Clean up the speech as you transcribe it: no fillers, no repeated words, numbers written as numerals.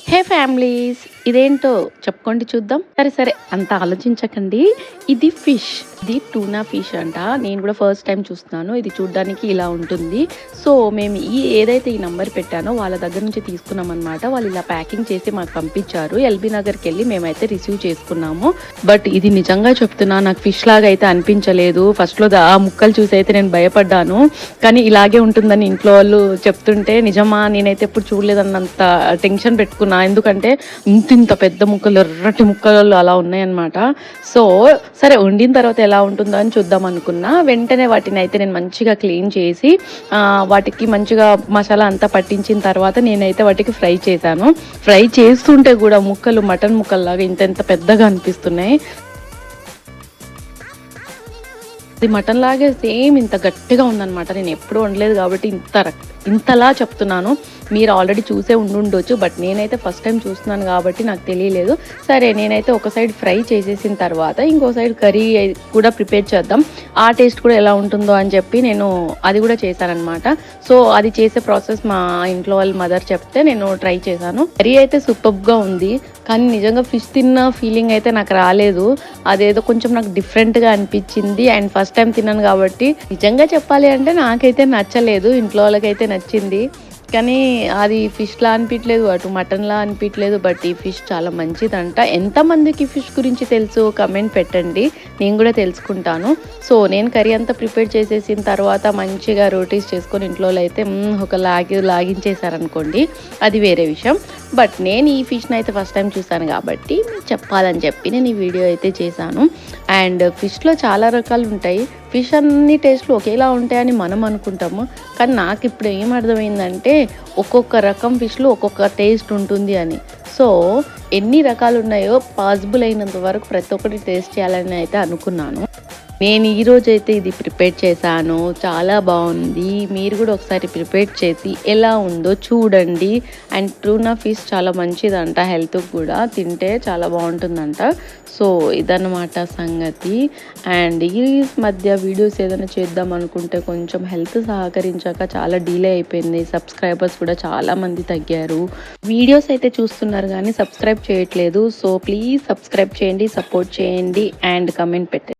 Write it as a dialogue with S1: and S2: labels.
S1: హే families, ఇదేంటో చెప్పుకోండి చూద్దాం. సరే అంత ఆలోచించకండి. ఇది ఫిష్, ఇది టూనా ఫిష్ అంట. నేను కూడా ఫస్ట్ టైం చూస్తున్నాను. ఇది చూడ్డానికి ఇలా ఉంటుంది. సో మేము ఏదైతే ఈ నంబర్ పెట్టానో వాళ్ళ దగ్గర నుంచి తీసుకున్నాం అనమాట. వాళ్ళు ఇలా ప్యాకింగ్ చేసి మాకు పంపించారు. ఎల్బీ నగర్కి వెళ్ళి మేమైతే రిసీవ్ చేసుకున్నాము. బట్ ఇది నిజంగా చెప్తున్నా, నాకు ఫిష్ లాగా అయితే అనిపించలేదు. ఫస్ట్లో ఆ ముక్కలు చూసి అయితే నేను భయపడ్డాను. కానీ ఇలాగే ఉంటుందని ఇంట్లో వాళ్ళు చెప్తుంటే నిజమా, నేనైతే ఎప్పుడు చూడలేదన్నంత టెన్షన్ పెట్టుకున్నా. ఎందుకంటే ఇంత పెద్ద ముక్కలు, ఎర్రటి ముక్కలు అలా ఉన్నాయన్నమాట. సో సరే, వండిన తర్వాత ఎలా ఉంటుందో అని చూద్దాం అనుకున్నా. వెంటనే వాటిని అయితే నేను మంచిగా క్లీన్ చేసి వాటికి మంచిగా మసాలా అంతా పట్టించిన తర్వాత నేనైతే వాటికి ఫ్రై చేశాను. ఫ్రై చేస్తుంటే కూడా ముక్కలు మటన్ ముక్కల్లాగా ఇంత పెద్దగా అనిపిస్తున్నాయి. అది మటన్ లాగే సేమ్ ఇంత గట్టిగా ఉందన్నమాట. నేను ఎప్పుడు వండలేదు కాబట్టి ఇంతలా చెప్తున్నాను. మీరు ఆల్రెడీ చూసే ఉండుండొచ్చు, బట్ నేనైతే ఫస్ట్ టైం చూస్తున్నాను కాబట్టి నాకు తెలియలేదు. సరే, నేనైతే ఒక సైడ్ ఫ్రై చేసేసిన తర్వాత ఇంకో సైడ్ కర్రీ కూడా ప్రిపేర్ చేద్దాం, ఆ టేస్ట్ కూడా ఎలా ఉంటుందో అని చెప్పి నేను అది కూడా చేశానమాట. సో అది చేసే ప్రాసెస్ మా ఇంట్లో వాళ్ళ మదర్ చెప్తే నేను ట్రై చేశాను. కర్రీ అయితే సూపర్గా ఉంది, కానీ నిజంగా ఫిష్ తిన్న ఫీలింగ్ అయితే నాకు రాలేదు. అదేదో కొంచెం నాకు డిఫరెంట్గా అనిపించింది. అండ్ ఫస్ట్ టైం తిన్నాను కాబట్టి నిజంగా చెప్పాలి అంటే నాకైతే నచ్చలేదు. ఇంట్లో వాళ్ళకైతే నచ్చింది, కానీ అది ఫిష్లా అనిపించలేదు, అటు మటన్లా అనిపించలేదు. బట్ ఈ ఫిష్ చాలా మంచిదంట. ఎంతమందికి ఫిష్ గురించి తెలుసు కమెంట్ పెట్టండి, నేను కూడా తెలుసుకుంటాను. సో నేను కర్రీ అంతా ప్రిపేర్ చేసేసిన తర్వాత మంచిగా రోటీస్ చేసుకొని ఇంట్లో అయితే ఒక లాగించేసారనుకోండి, అది వేరే విషయం. బట్ నేను ఈ ఫిష్ని అయితే ఫస్ట్ టైం చూసాను కాబట్టి చెప్పాలని చెప్పి నేను ఈ వీడియో అయితే చేశాను. అండ్ ఫిష్లో చాలా రకాలు ఉంటాయి. ఫిష్ అన్ని టేస్ట్లు ఒకేలా ఉంటాయని మనం అనుకుంటాము, కానీ నాకు ఇప్పుడు ఏం అర్థమైందంటే ఒక్కొక్క రకం ఫిష్లో ఒక్కొక్క టేస్ట్ ఉంటుంది అని. సో ఎన్ని రకాలు ఉన్నాయో పాసిబుల్ అయినంత వరకు ప్రతి ఒక్కటి టేస్ట్ చేయాలని అయితే అనుకున్నాను. నేను ఈరోజు అయితే ఇది ప్రిపేర్ చేశాను, చాలా బాగుంది. మీరు కూడా ఒకసారి ప్రిపేర్ చేసి ఎలా ఉందో చూడండి. అండ్ ట్యూనా ఫిష్ చాలా మంచిదంట, హెల్త్కి కూడా తింటే చాలా బాగుంటుందంట. సో ఇదన్నమాట సంగతి. అండ్ ఈ మధ్య వీడియోస్ ఏదైనా చేద్దాం అనుకుంటే కొంచెం హెల్త్ సహకరించాక చాలా డిలే అయిపోయింది. సబ్స్క్రైబర్స్ కూడా చాలామంది తగ్గారు. వీడియోస్ అయితే చూస్తున్నారు కానీ సబ్స్క్రైబ్ చేయట్లేదు. సో ప్లీజ్ సబ్స్క్రైబ్ చేయండి, సపోర్ట్ చేయండి అండ్ కమెంట్ పెట్టండి.